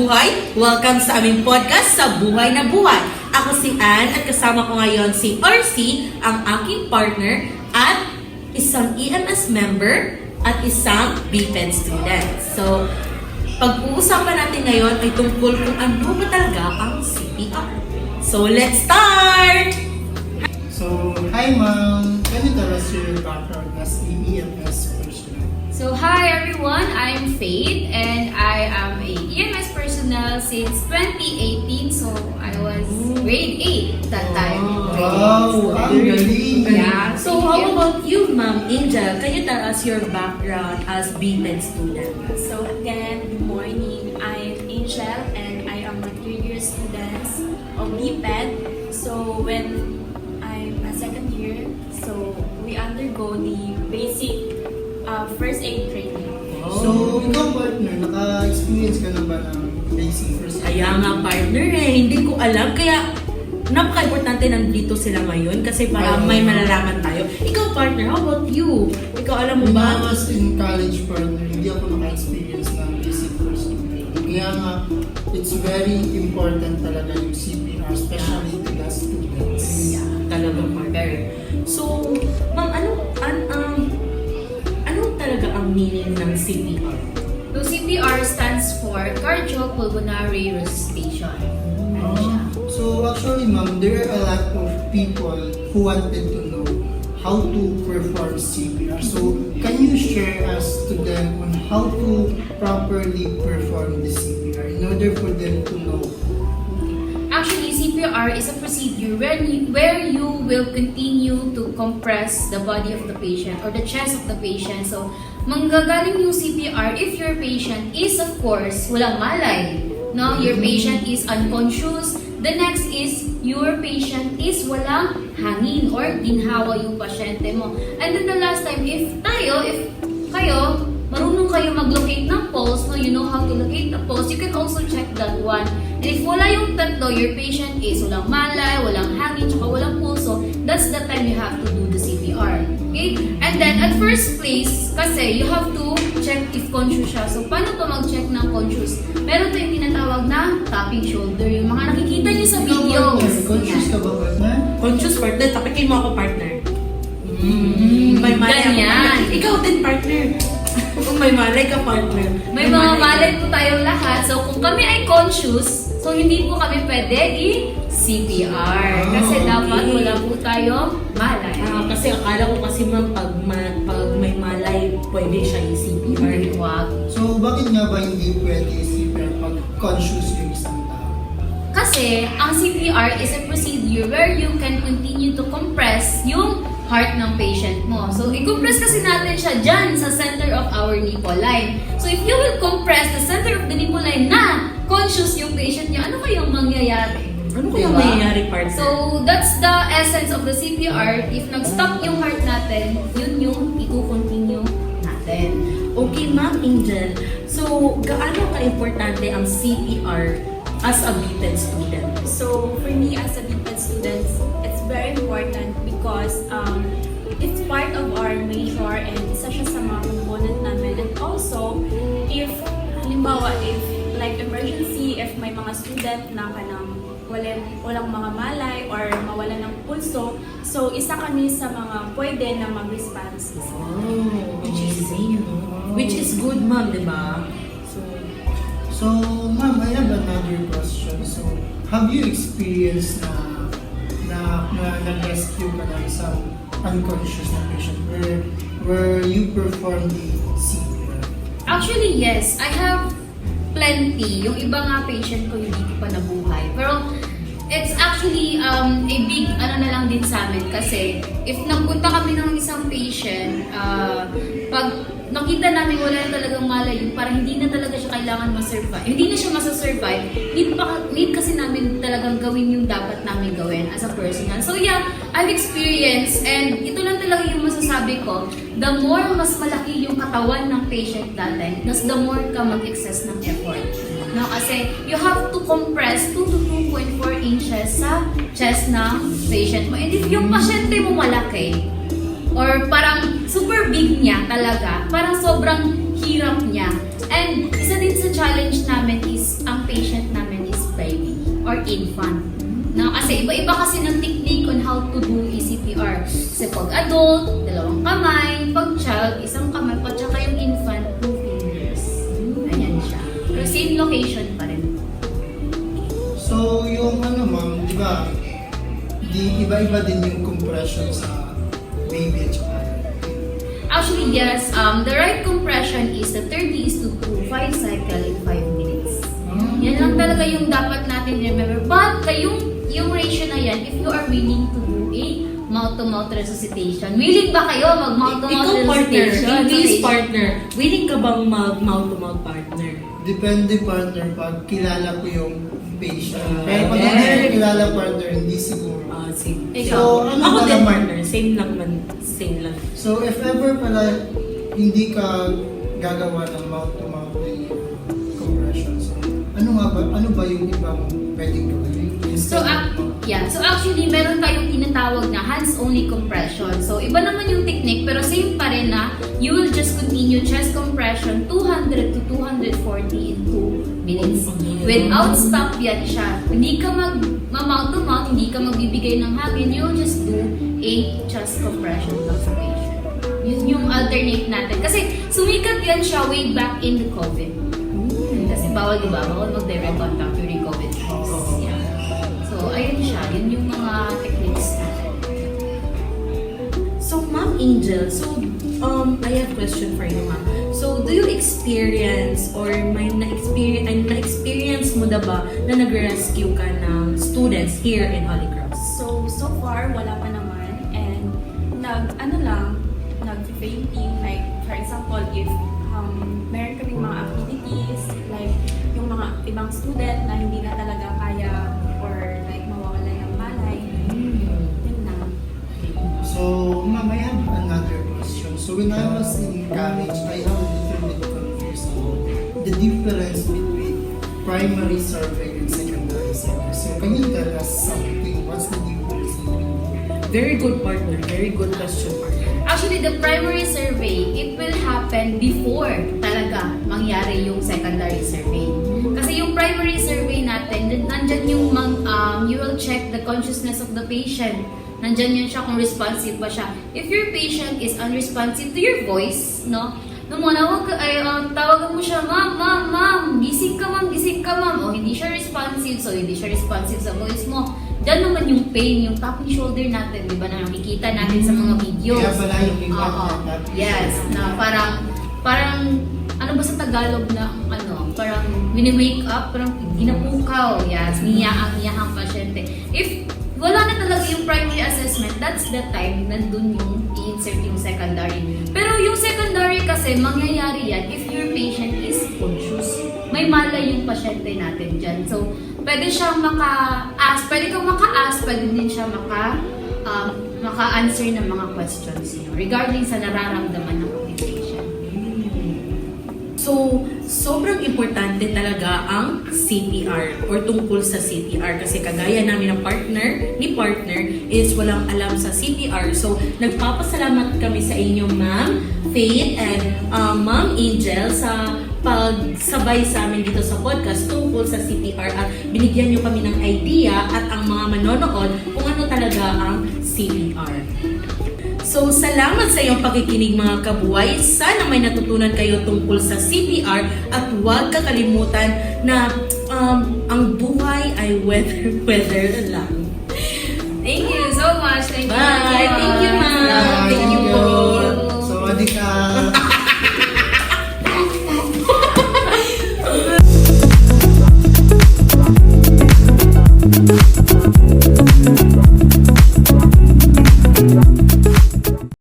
buhay! Welcome sa aming podcast sa Buhay na Buhay. Ako si Ann at kasama ko ngayon si RC, ang aking partner at isang EMS member at isang BPED student. So, pag-uusapan natin ngayon ay tungkol kung ano ba talaga ang CPR. So, let's start! So, hi ma'am. Can you tell us your background as a EMS personnel? So hi everyone, I'm Faith and I am a EMS personnel since 2018. So I was grade 8 that time. Wow, ang galing! Yeah. So, how about you, Ma'am Angel? Can you tell us your background as BPED student? So again, good morning. I'm Angel and I am a third-year student of BPED. So when I'm a second year, so we undergo the basic first aid training. So, ikaw partner, naka-experience ka na ba ng basic first aid? Kaya nga partner hindi ko alam. Kaya napaka-importante nandito sila ngayon kasi para may malalaman tayo. Ikaw partner, how about you? Ikaw alam mo When I ba? was in college partner, hindi ako naka-experience ng basic first aid training. Kaya nga, it's very important talaga yung CPR, especially to the students. Yeah, talagang partner. So, Ma'am, anong talaga ang meaning ng CPR? So CPR stands for cardiopulmonary resuscitation. Ano siya? So actually ma'am, there are a lot of people who wanted to know how to perform CPR. So can you share us to them on how to properly perform the CPR in order for them to know? Actually, CPR is a procedure where you will continue to compress the body of the patient or the chest of the patient. So, manggagaling yung CPR if your patient is, of course, walang malay. No? Your patient is unconscious. The next is your patient is walang hangin or ginhawa yung pasyente mo. And then the last time, if kayo, marunong kayo mag-locate ng pulse, no? You know how to locate the pulse, you can also check that one. And if wala yung tatlo, your patient is walang malay, walang hangin, tsaka walang pulso, that's the time you have to do the CPR. Okay? And then, at first place, kasi you have to check if conscious siya. So, paano to mag-check ng conscious? Meron to yung tinatawag na tapping shoulder, yung mga nakikita niyo sa videos. Conscious ka ba partner? Conscious partner, tapikin mo ako partner. May malay ako, Ganyan. partner. Ikaw din partner. Kung may malay ka partner. May mga malay po tayong lahat. So, kung kami ay conscious, so hindi po kami pwede i-CPR. Kasi dapat wala po tayong malay. Kasi akala ko kasi ma'am, pag may malay, pwede siya i-CPR. Wag. So bakit nga ba hindi pwede CPR pag conscious yung isang tao? Kasi, ang CPR is a procedure where you can continue to compress yung heart ng patient mo. So, i-compress kasi natin siya dyan sa center of our nipple line. So, if you will compress the center of the nipple line na conscious yung patient niya, ano kayang mangyayari? Ano kaya Diba? mangyayari partner? So, that's the essence of the CPR. If nag-stop yung heart natin, yun yung i-continue natin. Okay, Ma'am Angel. So, gaano ka-importante ang CPR as a BPED student? So for me as a BPED student, it's very important because it's part of our major and isa siya sa mga component namin. And also, if halimbawa, if like emergency, if may mga student na kanang walang mga malay or mawalan ng pulso, so isa kami sa mga pwede na mag-response. Which is good, Ma'am, di ba? So, ma'am, I have another question. So, have you experienced na nag-rescue ka ng isang unconscious na patient where you perform the CPR? Actually, yes. I have plenty. Yung iba nga patient ko hindi ko pa nabuhay. Pero it's actually a big na lang din sa amin kasi if nagpunta kami ng isang patient, pag nakita namin wala na talagang malay, parang hindi na talaga siya kailangan ma-survive. Hindi na siya masa-survive. Need kasi namin talagang gawin yung dapat namin gawin as a personal. So yeah, I've experienced and ito lang talaga yung masasabi ko, the more mas malaki yung katawan ng patient natin, the more ka mag-excess ng effort. No, kasi you have to compress 2 to 2.4 inches sa chest ng patient mo. And if yung pasyente mo malaki, or parang super big niya talaga, parang sobrang hirap niya. And isa din sa challenge namin is ang patient namin is baby or infant. Na kasi iba-iba kasi ng technique on how to do CPR. Kasi pag adult, 2 kamay, pag child, 1 kamay, pag tsaka yung infant, 2 fingers. Ayan siya. Pero same location pa rin. So, yung ma'am, di ba, iba-iba din yung compression sa baby at saka Actually, yes, the right compression is the 30:2, 5 cycle in 5 minutes. Yan lang talaga yung dapat natin remember. But, yung ratio na yan, if you are willing to do a mouth-to-mouth resuscitation. Willing ba kayo mag-mouth-to-mouth Ikaw partner, resuscitation? in case partner, willing ka bang mag-mouth-to-mouth partner? depende partner pag kilala ko yung patient. Pero pag Pwede. hindi ko kilala partner, hindi siguro. Same. So, ano ako ba din lang- partner, same lang man, same lang. So, if ever pala hindi ka gagawa ng mouth-to-mouth compression, so, ano ba yung ibang pwedeng gawin? So, so actually, meron tayong tinatawag na hands-only compression. So, iba naman yung technique, pero same pa rin na you will just continue chest compression 200 to 240 in 2 minutes. Without stop yan siya. Hindi ka mouth to mouth, hindi ka magbibigay ng hangin, you will just do a chest compression lang sa patient. Yun yung alternate natin. Kasi sumikat yan siya way back in the COVID. Kasi bawal, diba? Bawal mag-direct contact during COVID. Yeah. So, ayun siya. Yun yung mga techniques natin. So, Ma'am Angel, I have question for you, Ma'am. So, do you experience or may na-experience mo na ba na nag-rescue ka ng students here in Holy Cross? So far, wala pa naman. And nag-fainting, like, for example, if meron kaming mga activities, like, yung mga ibang student na hindi na talaga kaya or like mawawala ng malay, yun na. So, ma'am, I have another question. So, when I was in college, I have a little bit confused about the difference between primary survey and secondary survey. So, can you tell us something? What's the difference? Very good partner. Very good question, partner. Actually, the primary survey, it will happen before talaga mangyari yung secondary survey. Kasi yung primary survey natin, nandyan yung you will check the consciousness of the patient. Nandyan yun siya kung responsive ba siya. If your patient is unresponsive to your voice, no? Nung tawagan mo siya, ma'am, gising ka ma'am. O hindi siya responsive, so hindi siya responsive sa voice mo. Diyan naman yung pain, yung tapping shoulder natin, di ba, na nakikita natin sa mga videos. Kaya pala yung iba Oo. na Yes, na parang, ano ba sa Tagalog na, parang mini-wake up, parang ginapukaw, yes, niyahang pasyente. If wala na talaga yung primary assessment, that's the time nandun yung i-insert yung secondary. Pero yung secondary kasi, mangyayari yan if your patient is conscious. May malay yung pasyente natin dyan. So, pwede siyang pwede kang maka-ask, pwede din siya maka-answer ng mga questions regarding sa nararamdaman ng patient. So, sobrang importante talaga ang CPR or tungkol sa CPR kasi kagaya namin ng partner is walang alam sa CPR. So, nagpapasalamat kami sa inyo, Ma'am Faith and Ma'am Angel sa pagsabay sa amin dito sa podcast tungkol sa CPR at binigyan nyo kami ng idea at ang mga manonood kung ano talaga ang CPR. So, salamat sa iyong pakikinig mga kabuhay. Sana may natutunan kayo tungkol sa CPR at huwag kakalimutan na ang buhay ay weather lang. Thank you so much. Thank you. Bye! Thank you, Ma'am.